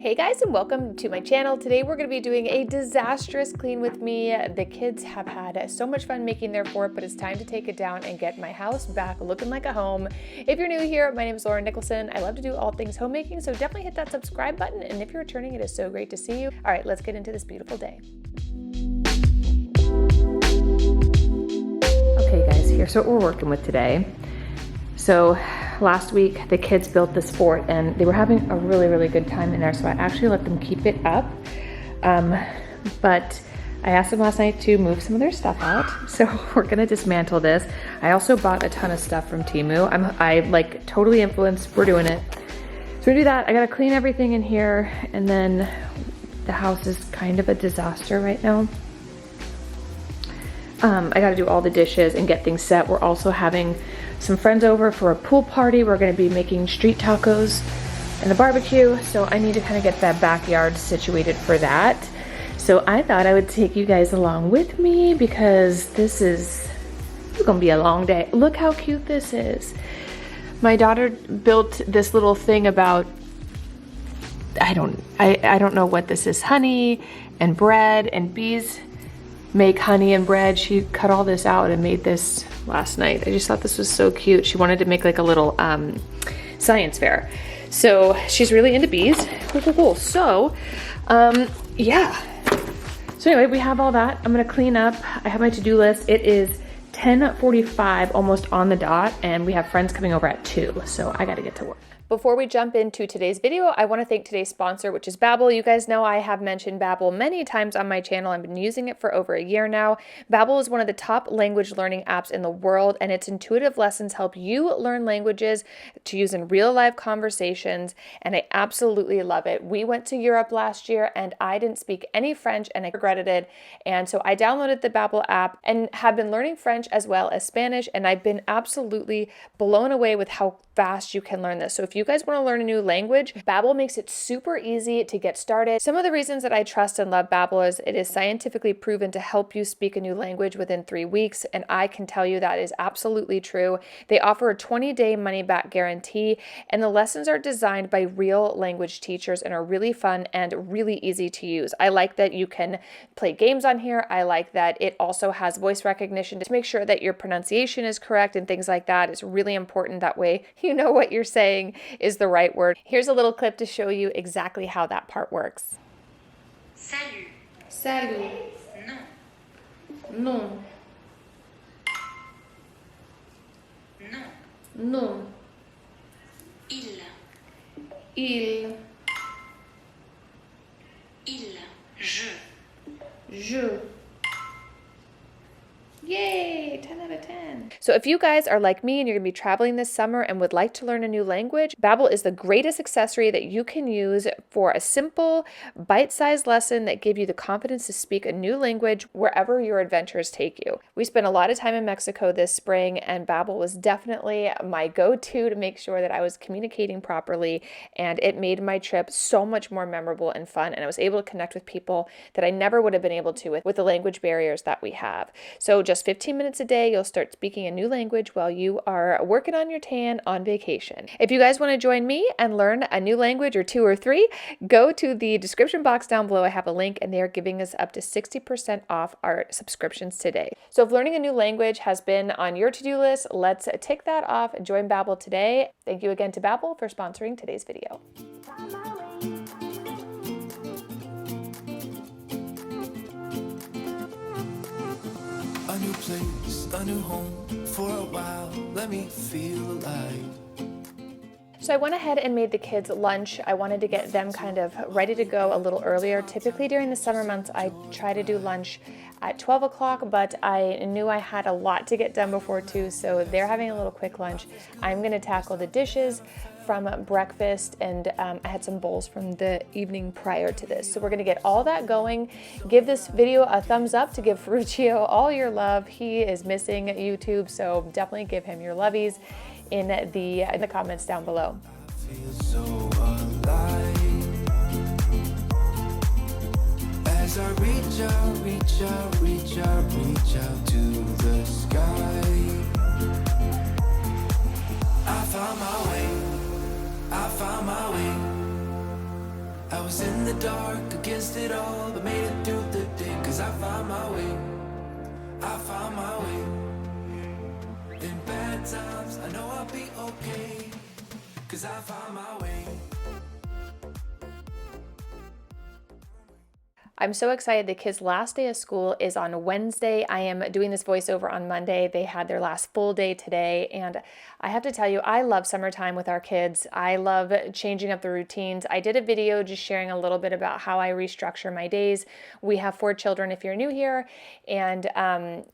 Hey guys, and welcome to my channel. Today we're going to be doing a disastrous clean with me. The kids have had so much fun making their fort, but it's time to take it down and get my house back looking like a home. If you're new here, my name is Nicholsen. I love to do all things homemaking, so definitely hit that subscribe button. And if you're returning, it is so great to see you. All right, let's get into this beautiful day. Okay guys, here's what we're working with today. So last week the kids built this fort and they were having a really good time in there, so I actually let them keep it up. But I asked them last night to move some of their stuff out, so we're gonna dismantle this. I also bought a ton of stuff from Temu. I like totally influenced, we're doing it. So we do that. I gotta clean everything in here, and then the house is kind of a disaster right now. I gotta do all the dishes and get things set. We're also having some friends over for a pool party. We're gonna be making street tacos and a barbecue, so I need to kind of get that backyard situated for that. So I thought I would take you guys along with me because this is gonna be a long day. Look how cute this is. My daughter built this little thing about, I don't know what this is, honey and bread, and bees make honey and bread. She cut all this out and made this last night. I just thought this was so cute. She wanted to make like a little science fair. So she's really into bees. Cool. So yeah. So anyway, we have all that. I'm gonna clean up. I have my to-do list. It is 10:45, almost on the dot, and we have friends coming over at 2, so I gotta get to work. Before we jump into today's video, I want to thank today's sponsor, which is Babbel. You guys know I have mentioned Babbel many times on my channel. I've been using it for over a year now. Babbel is one of the top language learning apps in the world, and its intuitive lessons help you learn languages to use in real life conversations, and I absolutely love it. We went to Europe last year, and I didn't speak any French, and I regretted it, and so I downloaded the Babbel app and have been learning French as well as Spanish, and I've been absolutely blown away with how fast you can learn this. So if you guys want to learn a new language, Babbel makes it super easy to get started. Some of the reasons that I trust and love Babbel is it is scientifically proven to help you speak a new language within 3 weeks, and I can tell you that is absolutely true. They offer a 20-day money-back guarantee, and the lessons are designed by real language teachers and are really fun and really easy to use. I like that you can play games on here. I like that it also has voice recognition to make sure that your pronunciation is correct and things like that. It's really important that way you know what you're saying is the right word. Here's a little clip to show you exactly how that part works. Salut. Salut. Non. Non. Non. Non. Il. Il. Il. Je. Je. Yay, 10 out of 10. So if you guys are like me and you're gonna be traveling this summer and would like to learn a new language, Babbel is the greatest accessory that you can use for a simple, bite-sized lesson that give you the confidence to speak a new language wherever your adventures take you. We spent a lot of time in Mexico this spring, and Babbel was definitely my go-to to make sure that I was communicating properly, and it made my trip so much more memorable and fun, and I was able to connect with people that I never would have been able to with the language barriers that we have. So just 15 minutes a day, you'll start speaking a new language while you are working on your tan on vacation. If you guys want to join me and learn a new language or 2 or 3, go to the description box down below. I have a link, and they are giving us up to 60% off our subscriptions today. So if learning a new language has been on your to-do list, let's tick that off and join Babbel today. Thank you again to Babbel for sponsoring today's video. A new place, a new home, for a while, let me feel alive. So I went ahead and made the kids lunch. I wanted to get them kind of ready to go a little earlier. Typically during the summer months, I try to do lunch at 12 o'clock, but I knew I had a lot to get done before 2, so they're having a little quick lunch. I'm gonna tackle the dishes from breakfast, and I had some bowls from the evening prior to this. So we're gonna get all that going. Give this video a thumbs up to give Ferruccio all your love. He is missing YouTube, so definitely give him your lovies in the comments down below. I feel so alive as I reach out, reach out, reach out, reach out to the sky. I found my way. I found my way. I was in the dark against it all, but made it through the day. Cause I found my way, I found my way. In bad times, I know I'll be okay. Cause I found my way. I'm so excited. The kids' last day of school is on Wednesday. I am doing this voiceover on Monday. They had their last full day today. And I have to tell you, I love summertime with our kids. I love changing up the routines. I did a video just sharing a little bit about how I restructure my days. We have 4 children if you're new here. And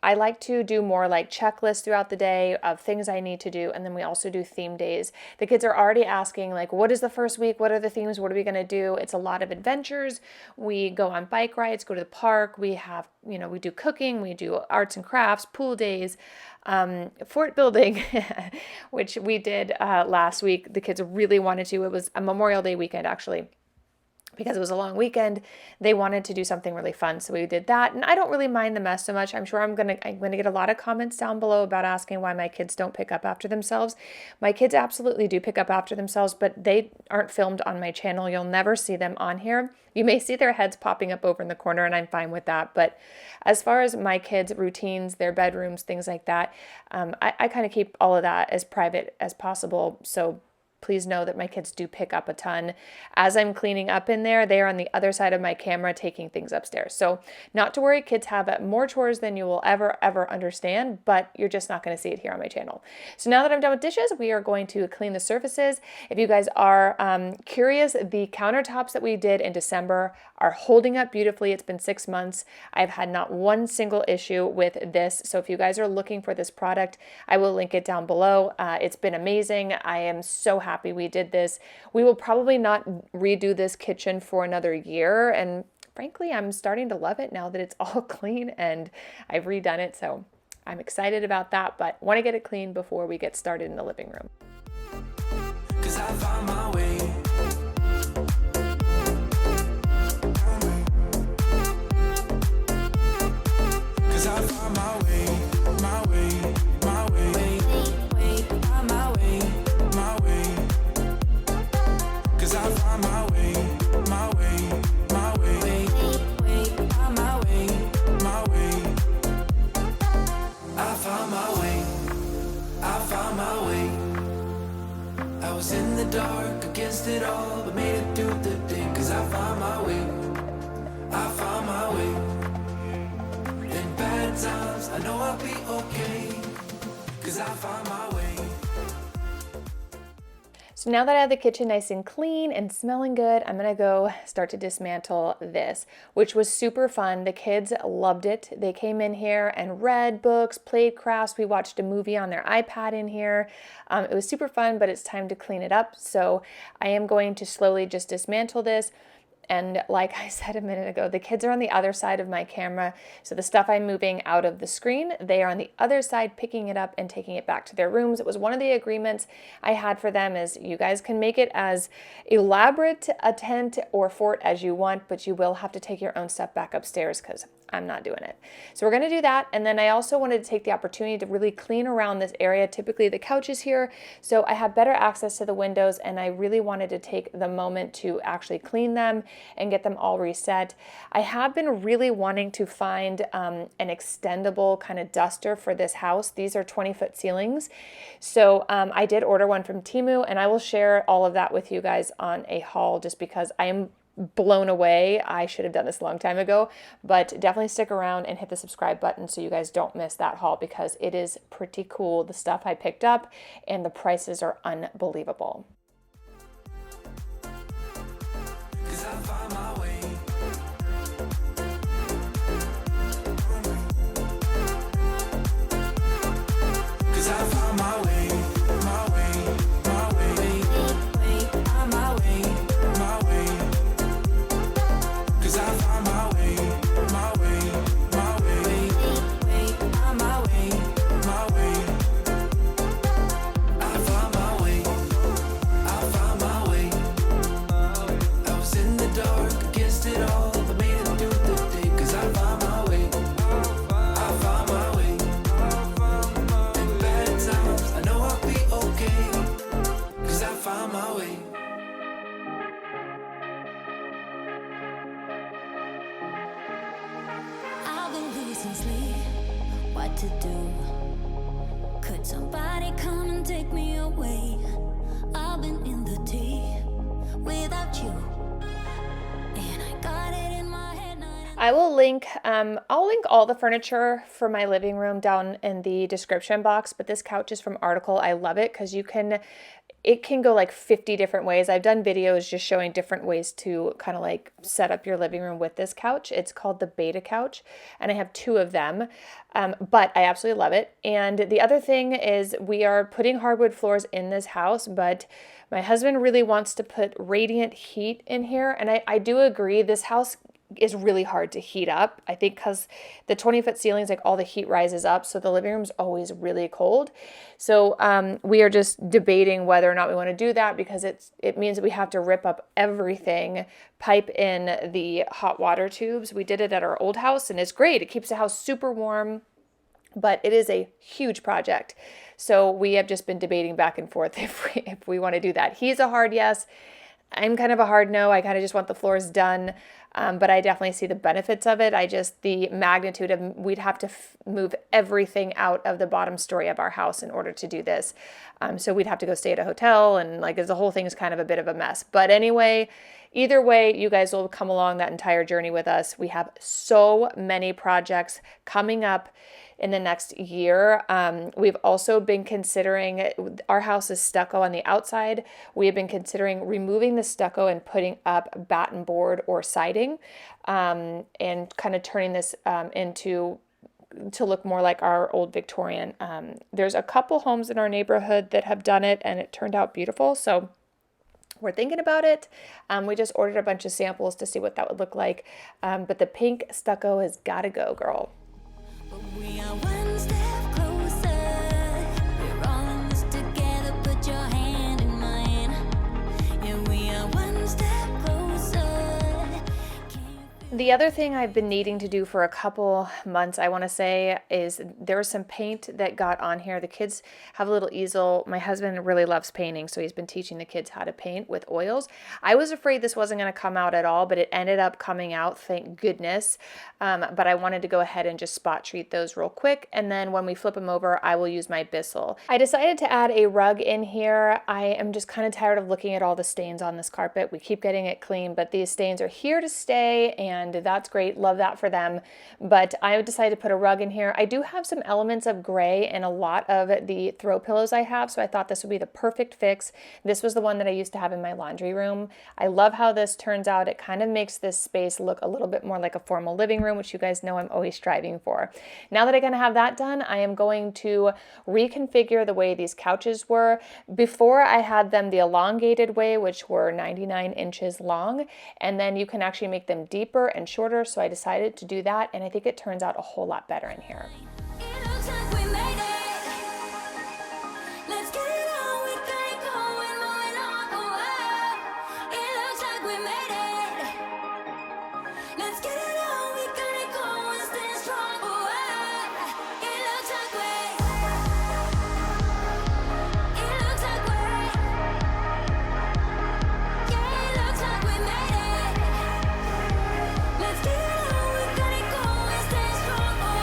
I like to do more like checklists throughout the day of things I need to do. And then we also do theme days. The kids are already asking like, what is the first week? What are the themes? What are we going to do? It's a lot of adventures. We go on bike rides, go to the park. We have, we do cooking, we do arts and crafts, pool days, fort building, which we did last week. The kids really wanted to. It was a Memorial Day weekend, actually. Because it was a long weekend, they wanted to do something really fun, so we did that. And I don't really mind the mess so much. I'm sure I'm gonna get a lot of comments down below about asking why my kids don't pick up after themselves. My kids absolutely do pick up after themselves, but they aren't filmed on my channel. You'll never see them on here. You may see their heads popping up over in the corner, and I'm fine with that. But as far as my kids' routines, their bedrooms, things like that, I kind of keep all of that as private as possible. So please know that my kids do pick up a ton. As I'm cleaning up in there, they are on the other side of my camera taking things upstairs. So not to worry, kids have more chores than you will ever understand, but you're just not going to see it here on my channel. So now that I'm done with dishes, we are going to clean the surfaces. If you guys are curious, the countertops that we did in December are holding up beautifully. It's been 6 months. I've had not one single issue with this. So if you guys are looking for this product, I will link it down below. It's been amazing. I am so happy we did this. We will probably not redo this kitchen for another year. And frankly, I'm starting to love it now that it's all clean and I've redone it. So I'm excited about that, but want to get it clean before we get started in the living room. 'Cause I found my way. 'Cause I found my way, my way, my way. Find my way, my way. 'Cause I found my way, my way, my way. Find my way, my way. I found my way, I found my way. I was in the dark against it all, but made it through the day. 'Cause I found my way, I found my way. In bad times, I know I'll be okay. 'Cause I found my way. So now that I have the kitchen nice and clean and smelling good, I'm gonna go start to dismantle this, which was super fun. The kids loved it. They came in here and read books, played crafts. We watched a movie on their iPad in here. It was super fun, but it's time to clean it up. So I am going to slowly just dismantle this. And like I said a minute ago, the kids are on the other side of my camera. So the stuff I'm moving out of the screen, they are on the other side picking it up and taking it back to their rooms. It was one of the agreements I had for them is you guys can make it as elaborate a tent or fort as you want, but you will have to take your own stuff back upstairs because I'm not doing it. So we're going to do that. And then I also wanted to take the opportunity to really clean around this area. Typically the couch is here, so I have better access to the windows, and I really wanted to take the moment to actually clean them and get them all reset. I have been really wanting to find an extendable kind of duster for this house. These are 20-foot ceilings. So I did order one from Temu, and I will share all of that with you guys on a haul just because I am blown away. I should have done this a long time ago, but definitely stick around and hit the subscribe button so you guys don't miss that haul because it is pretty cool, the stuff I picked up, and the prices are unbelievable. 'Cause I found my way. 'Cause I found my way, my way, my way. Find my way, my way. 'Cause I found my way, my way, my way. Find my way, my way. I found my way. can't sleep, what to do? Could somebody come and take me away? I've been in the deep without you, and I got it in my head. I will link, I'll link all the furniture for my living room down in the description box, but this couch is from Article. I love it because it can go like 50 different ways. I've done videos just showing different ways to kind of like set up your living room with this couch. It's called the Beta Couch, and I have 2 of them, but I absolutely love it. And the other thing is we are putting hardwood floors in this house, but my husband really wants to put radiant heat in here, and I do agree this house is really hard to heat up. I think because the 20-foot ceilings, like all the heat rises up, so the living room's always really cold. So we are just debating whether or not we want to do that, because it means that we have to rip up everything, pipe in the hot water tubes. We did it at our old house, and it's great. It keeps the house super warm, but it is a huge project. So we have just been debating back and forth if we want to do that. He's a hard yes. I'm kind of a hard no. I kind of just want the floors done. But I definitely see the benefits of it. The magnitude of, we'd have to move everything out of the bottom story of our house in order to do this. So we'd have to go stay at a hotel, and like the whole thing is kind of a bit of a mess. But anyway, either way, you guys will come along that entire journey with us. We have so many projects coming up in the next year. We've also been considering, our house is stucco on the outside. We have been considering removing the stucco and putting up batten board or siding, and kind of turning this to look more like our old Victorian. There's a couple homes in our neighborhood that have done it, and it turned out beautiful. So we're thinking about it. We just ordered a bunch of samples to see what that would look like. But the pink stucco has got to go, girl. But we are one step closer. We're all in this together. Put your hand in mine. Yeah, we are one step closer. The other thing I've been needing to do for a couple months, I want to say, is there was some paint that got on here. The kids have a little easel. My husband really loves painting, so he's been teaching the kids how to paint with oils. I was afraid this wasn't going to come out at all, but it ended up coming out, thank goodness. But I wanted to go ahead and just spot treat those real quick, and then when we flip them over, I will use my Bissell. I decided to add a rug in here. I am just kind of tired of looking at all the stains on this carpet. We keep getting it clean, but these stains are here to stay, and that's great. Love that for them. But I decided to put a rug in here. I do have some elements of gray in a lot of the throw pillows I have, so I thought this would be the perfect fix. This was the one that I used to have in my laundry room. I love how this turns out. It kind of makes this space look a little bit more like a formal living room, which you guys know I'm always striving for. Now that I'm going to have that done, I am going to reconfigure the way these couches were. Before, I had them the elongated way, which were 99 inches long, and then you can actually make them deeper and shorter, so I decided to do that, and I think it turns out a whole lot better in here. It looks like we made it. Let's get it on. We got it going, moving on. Oh, it looks like we made it. Let's get it on. We got it going, stay strong. Oh, it looks like we. It looks like we. Yeah, it looks like we made it. Let's get it on. We got it going, stay strong. Oh,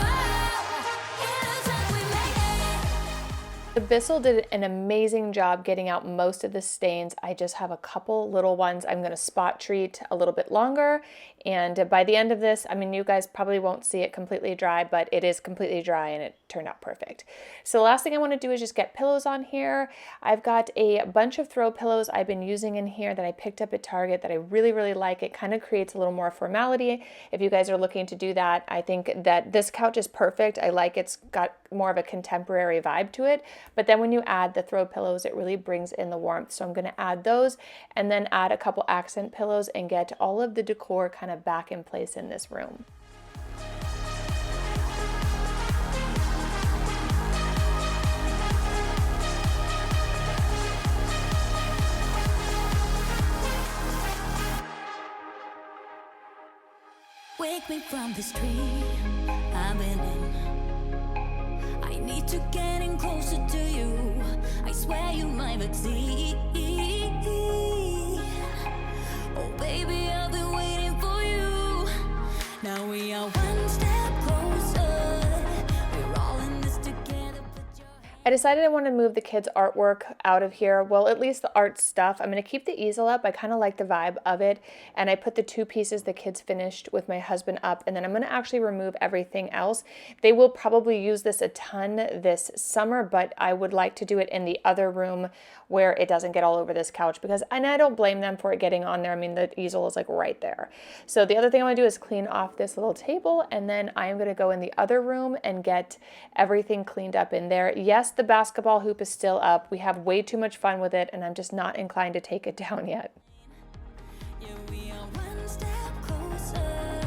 it looks like we made it. The Bissell did an amazing job getting out most of the stains. I just have a couple little ones I'm going to spot treat a little bit longer, and by the end of this, I mean, you guys probably won't see it completely dry, but it is completely dry and it turned out perfect. So the last thing I want to do is just get pillows on here. I've got a bunch of throw pillows I've been using in here that I picked up at Target that I really, really like. It kind of creates a little more formality. If you guys are looking to do that, I think that this couch is perfect. I like it's got more of a contemporary vibe to it, but then when you add the throw pillows, it really brings in the warmth. So I'm going to add those and then add a couple accent pillows and get all of the decor kind of back in place in this room. Wake me from this dream I've been in. I need to get in closer to you. I swear you might succeed. Oh baby, I've been waiting for you. Now we are one step closer. I decided I want to move the kids' artwork out of here. Well, at least the art stuff. I'm going to keep the easel up. I kind of like the vibe of it. And I put the 2 pieces the kids finished with my husband up. And then I'm going to actually remove everything else. They will probably use this a ton this summer, but I would like to do it in the other room where it doesn't get all over this couch, because, and I don't blame them for it getting on there. I mean, the easel is like right there. So the other thing I'm going to do is clean off this little table, and then I am going to go in the other room and get everything cleaned up in there. Yes, the basketball hoop is still up. We have way too much fun with it, and I'm just not inclined to take it down yet. Yeah, we are one step closer.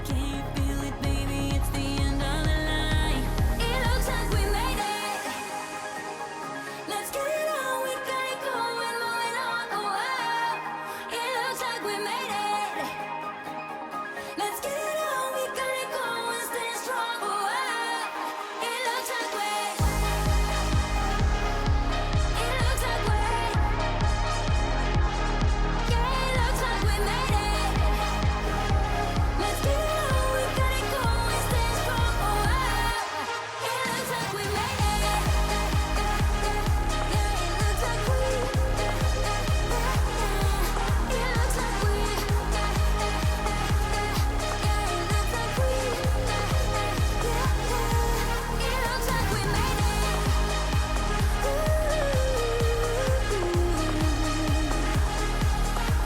Can you feel it, baby? It's the end of the line. It looks like we made it. Let's get it on. We got it going, moving on. Oh, wow. It looks like we made it. Let's get it on. We got it going, stay strong. Oh, wow. It looks like we. It looks like we. Yeah, it looks like we made it. Let's get it on. We got it going, stay strong. Oh, wow. It looks like we made it. Yeah, it looks like we. It looks like we. Yeah, it looks like we. It looks like we made it.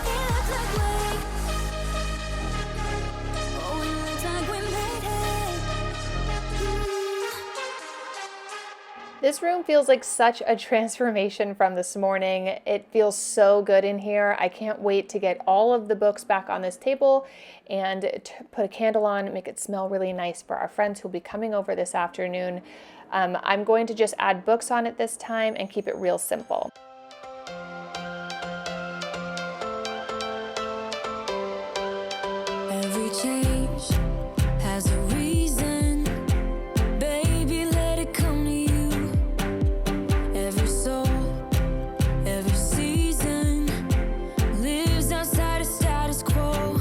It looks like we. Oh, it looks like we made it. This room feels like such a transformation from this morning. It feels so good in here. I can't wait to get all of the books back on this table and put a candle on, make it smell really nice for our friends who will be coming over this afternoon. I'm going to just add books on it this time and keep it real simple. Every change has a reason. Baby, let it come to you. Every soul, every season lives outside of status quo.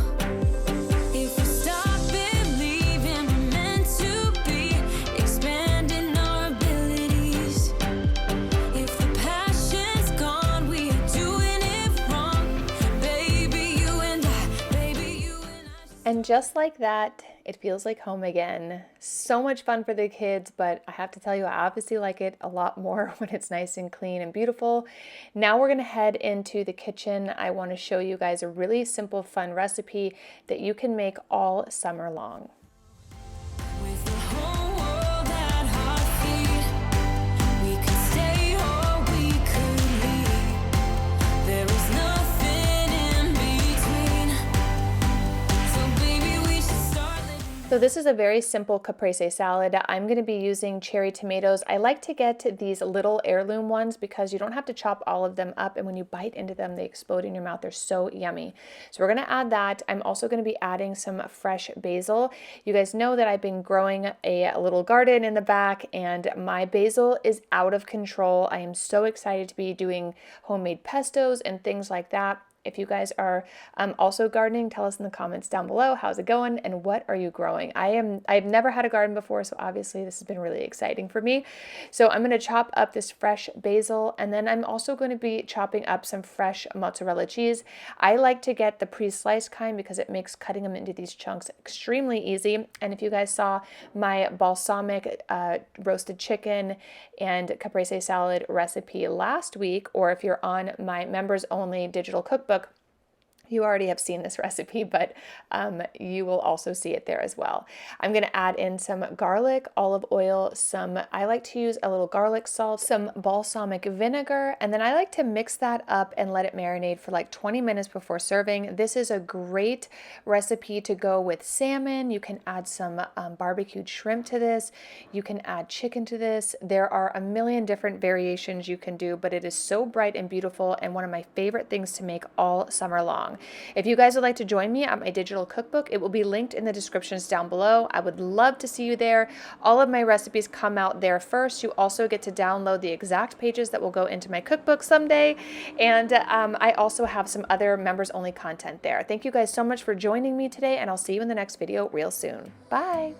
If we stop believing we're meant to be, expanding our abilities. If the passion's gone, we are doing it wrong. Baby, you and I, baby, you and I. And just like that, it feels like home again. So much fun for the kids, but I have to tell you, I obviously like it a lot more when it's nice and clean and beautiful. Now we're gonna head into the kitchen. I wanna show you guys a really simple, fun recipe that you can make all summer long. With the whole world at our feet, we could stay or we could leave. There is nothing in between. So baby, we should start living. So this is a very simple caprese salad. I'm going to be using cherry tomatoes. I like to get these little heirloom ones because you don't have to chop all of them up, and when you bite into them, they explode in your mouth. They're so yummy. So we're going to add that. I'm also going to be adding some fresh basil. You guys know that I've been growing a little garden in the back, and my basil is out of control. I am so excited to be doing homemade pestos and things like that. If you guys are also gardening, tell us in the comments down below, how's it going and what are you growing? I've never had a garden before, so obviously this has been really exciting for me. So I'm going to chop up this fresh basil, and then I'm also going to be chopping up some fresh mozzarella cheese. I like to get the pre-sliced kind because it makes cutting them into these chunks extremely easy. And if you guys saw my balsamic roasted chicken and caprese salad recipe last week, or if you're on my members only digital cookbook, you already have seen this recipe, but you will also see it there as well. I'm going to add in some garlic, olive oil, I like to use a little garlic salt, some balsamic vinegar, and then I like to mix that up and let it marinate for like 20 minutes before serving. This is a great recipe to go with salmon. You can add some barbecued shrimp to this. You can add chicken to this. There are a million different variations you can do, but it is so bright and beautiful and one of my favorite things to make all summer long. If you guys would like to join me at my digital cookbook, it will be linked in the descriptions down below. I would love to see you there. All of my recipes come out there first. You also get to download the exact pages that will go into my cookbook someday. And I also have some other members only content there. Thank you guys so much for joining me today, and I'll see you in the next video real soon. Bye.